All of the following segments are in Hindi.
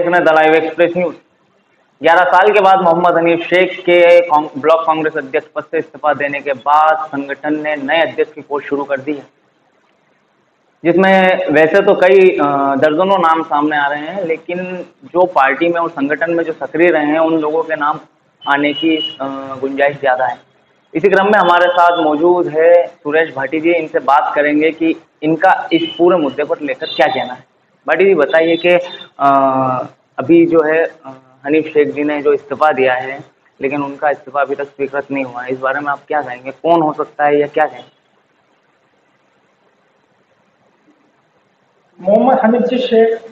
देख रहे हैं द लाइव एक्सप्रेस न्यूज। 11 साल के बाद मोहम्मद हनीफ शेख के ब्लॉक कांग्रेस अध्यक्ष पद से इस्तीफा देने के बाद संगठन ने नए अध्यक्ष की खोज शुरू कर दी है, जिसमें वैसे तो कई दर्जनों नाम सामने आ रहे हैं, लेकिन जो पार्टी में और संगठन में जो सक्रिय रहे हैं उन लोगों के नाम आने की गुंजाइश ज़्यादा है। इसी क्रम में हमारे साथ मौजूद है सुरेश भाटी जी। इनसे बात करेंगे कि इनका इस पूरे मुद्दे पर लेकर क्या कहना है। भाटी जी बताइए कि अभी जो है हनीफ शेख जी ने जो इस्तीफा दिया है, लेकिन उनका इस्तीफा अभी तक स्वीकृत नहीं हुआ है, इस बारे में आप क्या कहेंगे? कौन हो सकता है या क्या कहेंगे? मोहम्मद हनीफ शेख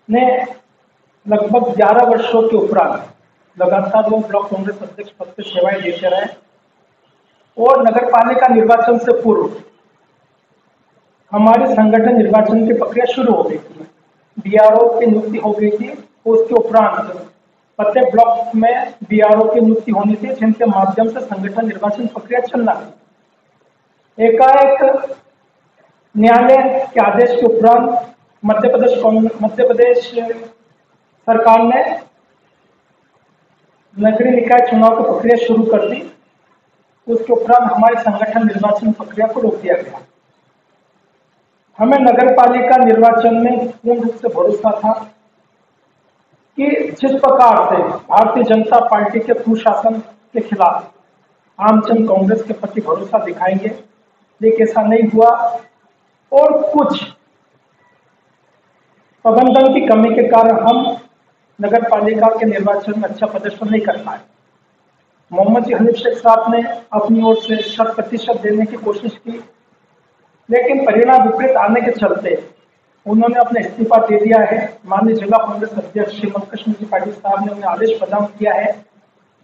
ने लगभग 11 वर्षों के उपरांत लगातार वो ब्लॉक कांग्रेस अध्यक्ष पद पर सेवाएं देते रहे और नगर पालिका निर्वाचन से पूर्व हमारे संगठन निर्वाचन की प्रक्रिया शुरू हो गई थी। बीआरओ की नियुक्ति हो गई थी और उसके उपरांत प्रत्येक ब्लॉक में बीआरओ की नियुक्ति होनी थी, जिनके माध्यम से संगठन निर्वाचन प्रक्रिया चलना थी। एकाएक न्यायालय के आदेश के उपरांत मध्य प्रदेश सरकार ने नगरीय निकाय चुनाव की प्रक्रिया शुरू कर दी। उसके उपरांत हमारे संगठन निर्वाचन प्रक्रिया को रोक दिया गया। हमें नगर पालिका निर्वाचन में पूर्ण रूप से भरोसा था कि जिस प्रकार से भारतीय जनता पार्टी के कुशासन के खिलाफ आमजन कांग्रेस के प्रति भरोसा दिखाएंगे, लेकिन ऐसा नहीं हुआ और कुछ प्रबंधन की कमी के कारण हम नगर पालिका के निर्वाचन में अच्छा प्रदर्शन नहीं कर पाए। मोहम्मद हनीफ शेख साहब ने अपनी ओर से 100% देने की कोशिश की, लेकिन परिणाम विपरीत आने के चलते उन्होंने अपना इस्तीफा दे दिया है। माननीय जिला कांग्रेस अध्यक्ष श्री कृष्ण जी पाटिल साहब ने उन्हें आदेश प्रदान किया है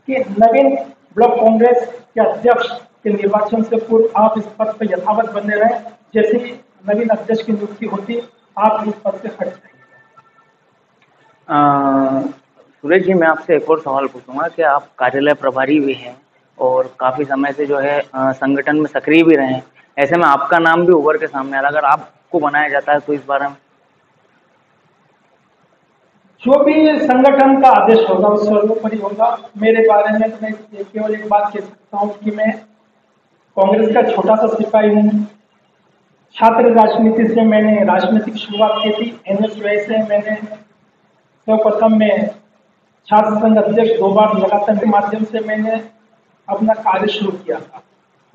कि नवीन ब्लॉक कांग्रेस के अध्यक्ष के निर्वाचन से पूर्व आप इस पद पर यथावत बने रहें। जैसे ही नवीन अध्यक्ष की नियुक्ति होती आप इस पद से हट जाएंगे। सुरेश जी, मैं आपसे एक और सवाल पूछूंगा कि आप कार्यालय प्रभारी भी हैं और काफी समय से जो है संगठन में सक्रिय भी रहे हैं। ऐसे में आपका नाम भी उभर के सामने आ रहा, अगर आपको बनाया जाता है तो इस बारे में? जो भी संगठन का आदेश होगा वो सर्वोपरि होगा। मेरे बारे में तो मैं केवल एक बात कह सकता हूँ कि मैं कांग्रेस का छोटा सा सिपाही हूँ। छात्र राजनीति से मैंने राजनीतिक शुरुआत की थी। NSY से मैंने सर्वप्रथम में छात्र संघ अध्यक्ष 2 बार लगातार के माध्यम से मैंने अपना कार्य शुरू किया था।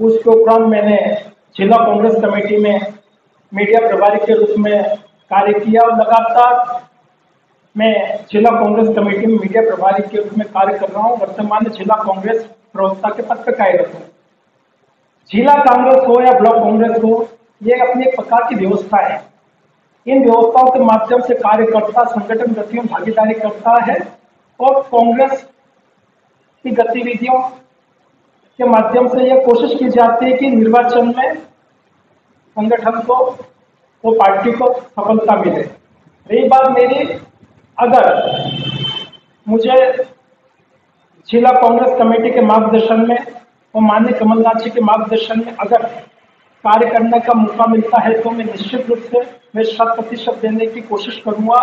उसके उपरांत मैंने जिला कांग्रेस कमेटी में मीडिया प्रभारी के रूप में कार्य किया और लगातार मैं जिला कांग्रेस कमेटी में मीडिया प्रभारी के रूप में कार्य कर रहा हूँ। वर्तमान में जिला कांग्रेस प्रवक्ता के पद पर कार्यरत हूँ। जिला कांग्रेस हो या ब्लॉक कांग्रेस हो, ये अपनी एक प्रकार की व्यवस्था है। इन व्यवस्थाओं के माध्यम से कार्यकर्ता संगठन गतियों में भागीदारी करता है और कांग्रेस की गतिविधियों के माध्यम से यह कोशिश की जाती है कि निर्वाचन में संगठन को वो पार्टी को सफलता मिले। रही बात मेरी, अगर मुझे जिला कांग्रेस कमेटी के मार्गदर्शन में और माननीय कमलनाथ जी के मार्गदर्शन में अगर कार्य करने का मौका मिलता है तो मैं निश्चित रूप से मैं 100% देने की कोशिश करूंगा।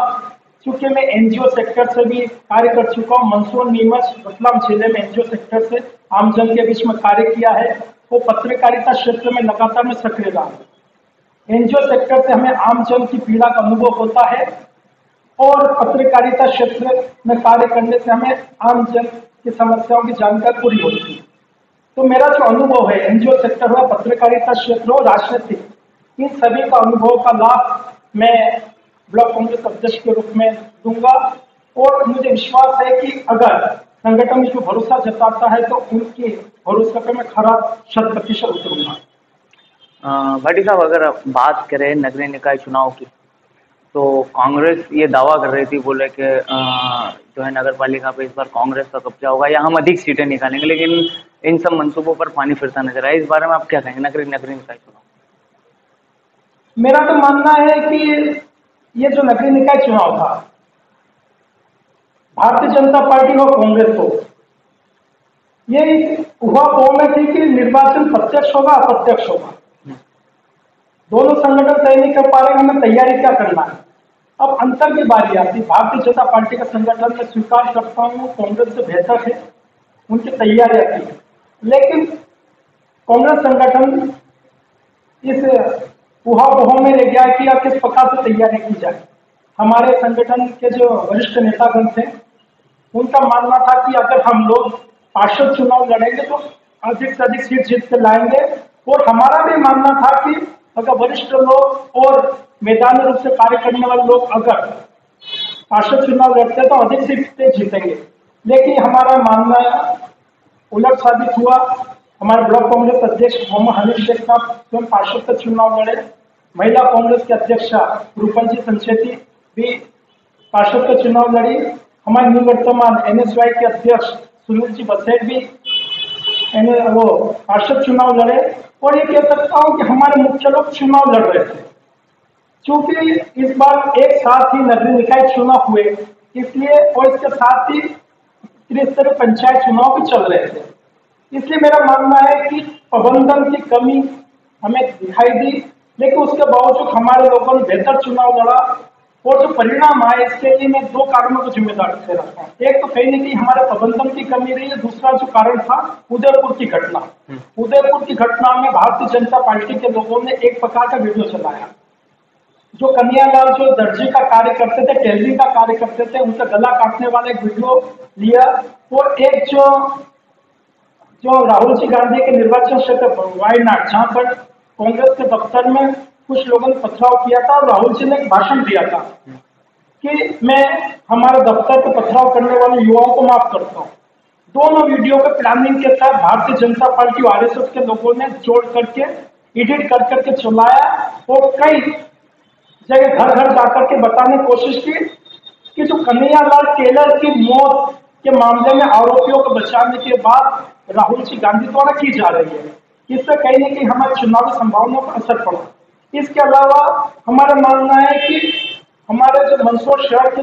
क्योंकि मैं NGO सेक्टर से भी कार्य कर चुका हूँ। मंदसौर, नीमच, रतलाम जिले में NGO सेक्टर से आमजन के बीच में कार्य किया है। वो पत्रकारिता क्षेत्र में लगातार मैं सक्रिय रहा हूँ। NGO सेक्टर से हमें आमजन की पीड़ा का अनुभव होता है और पत्रकारिता क्षेत्र में कार्य करने से हमें आमजन की समस्याओं की जानकारी पूरी होती है। तो मेरा जो अनुभव है NGO सेक्टर हो, पत्रकारिता क्षेत्र हो, राजनीतिक, इन सभी का अनुभव का लाभ मैं ब्लॉक कांग्रेस अध्यक्ष के रूप में दूंगा और मुझे विश्वास है कि अगर संगठन में जो भरोसा जताता है तो उनके भरोसे पर मैं खरा 100% उतरूंगा। भाटी साहब, अगर आप बात करें नगरीय निकाय चुनाव की, तो कांग्रेस ये दावा कर रही थी, बोले कि जो है नगर पालिका पे इस बार कांग्रेस का कब्जा होगा या हम अधिक सीटें निकालेंगे, लेकिन इन सब मंसूबों पर पानी फिरता नजर आया। इस बारे में आप क्या कहेंगे? नगरीय निकाय चुनाव, मेरा तो मानना है कि ये जो नगरीय निकाय चुनाव था, भारतीय जनता पार्टी हो कांग्रेस हो, ये हुआ फॉर्म में थी कि निर्वाचन प्रत्यक्ष होगा अप्रत्यक्ष होगा। दोनों संगठन तय नहीं कर पा रहे हमें तैयारी क्या करना है। अब अंतर की बारी आती है। भारतीय जनता पार्टी का संगठन मैं स्वीकार करता हूँ कांग्रेस से बेहतर है, उनकी तैयारियां थी, लेकिन कांग्रेस संगठन इस उहापोह में ले गया कि अब किस प्रकार से तैयारी की जाए। हमारे संगठन के जो वरिष्ठ नेतागण थे उनका मानना था कि अगर हम लोग पार्षद चुनाव लड़ेंगे तो अधिक से अधिक सीट जीत कर लाएंगे, और हमारा भी मानना था कि अगर वरिष्ठ लोग और मैदानी रूप से कार्य करने वाले लोग अगर पार्षद चुनाव लड़ते तो अधिक सीटें जीतेंगे। लेकिन हमारा मानना उलट साबित हुआ। हमारे ब्लॉक कांग्रेस अध्यक्ष मोहम्मद हनीफ शेख साहब स्वयं पार्षद का चुनाव लड़े, महिला कांग्रेस के अध्यक्षा रूपंजी संचेती भी पार्षद का चुनाव लड़ी, हमारे निवर्तमान NSY के अध्यक्ष सुनील जी बसेट भी वो पार्षद चुनाव लड़े। और ये कह सकता हूँ कि हमारे मुख्य लोग चुनाव लड़ रहे थे। चूंकि इस बार एक साथ ही नगरीय निकाय चुनाव हुए, इसलिए और इसके साथ ही त्रिस्तरीय पंचायत चुनाव भी चल रहे थे, इसलिए मेरा मानना है कि प्रबंधन की कमी हमें दिखाई दी, लेकिन उसके बावजूद हमारे लोगों ने बेहतर चुनाव लड़ा। और जो परिणाम आए इसके लिए मैं दो कारणों को जिम्मेदार ठहराता हूँ। एक तो कहीं न कहीं हमारे प्रबंधन की कमी रही है, दूसरा जो कारण था उदयपुर की घटना। उदयपुर की घटना में भारतीय जनता पार्टी के लोगों ने एक प्रकार का वीडियो चलाया। जो कन्हैयालाल जो दर्जी का कार्य करते थे, टेलरिंग का कार्य करते थे, उनका गला काटने वाला एक वीडियो लिया। और एक जो राहुल जी गांधी के निर्वाचन क्षेत्र वायनाड, जहां पर कांग्रेस के दफ्तर में कुछ लोगों ने पथराव किया था और राहुल जी ने एक भाषण दिया था कि मैं हमारे दफ्तर पर पथराव करने वाले युवाओं को माफ करता हूं। दोनों वीडियो के प्लानिंग के साथ भारतीय जनता पार्टी और RSS के लोगों ने जोड़ करके एडिट कर करके चलाया और कई जगह घर घर जाकर के बताने की कोशिश की कि जो कन्हैयालाल टेलर की मौत के मामले में आरोपियों को बचाने के बाद राहुल जी गांधी द्वारा की जा रही है, इससे कहीं न कहीं हमारी चुनावी संभावनाओं पर असर पड़ा। इसके अलावा हमारा मानना है कि हमारे जो मंदसौर शहर के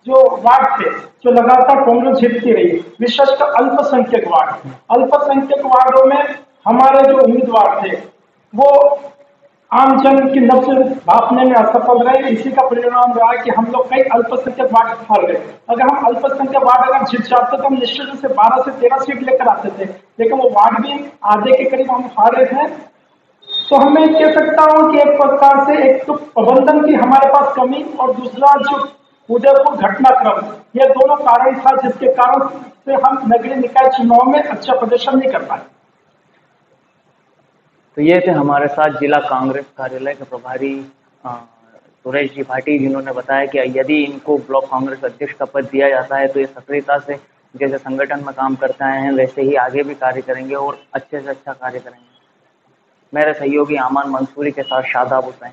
जो वार्ड थे, जो लगातार कांग्रेस जीतती रही, विशेषकर अल्पसंख्यक वार्ड, अल्पसंख्यक वार्डों में हमारे जो उम्मीदवार थे वो आम जन की नब्ज भापने में असफल रहे। इसी का परिणाम रहा कि हम लोग कई अल्पसंख्यक वार्ड हार गए। अगर हम अल्पसंख्यक वार्ड अगर जीत जाते तो हम निश्चित रूप से 12 से 13 सीट लेकर आते थे, लेकिन वो वार्ड भी आधे के करीब हम हारे थे। तो हमें कह सकता हूँ कि एक प्रकार से एक तो प्रबंधन की हमारे पास कमी और दूसरा जो उदयपुर घटनाक्रम, ये दोनों कारण था जिसके कारण से हम नगरीय निकाय चुनाव में अच्छा प्रदर्शन नहीं कर पाए। तो ये थे हमारे साथ जिला कांग्रेस कार्यालय के प्रभारी सुरेश जी भाटी, जिन्होंने बताया कि यदि इनको ब्लॉक कांग्रेस अध्यक्ष का पद दिया जाता है तो ये सक्रियता से जैसे संगठन में काम करते हैं वैसे ही आगे भी कार्य करेंगे और अच्छे से अच्छा कार्य करेंगे। मेरे सहयोगी आमान मंसूरी के साथ शादाब हुसैन।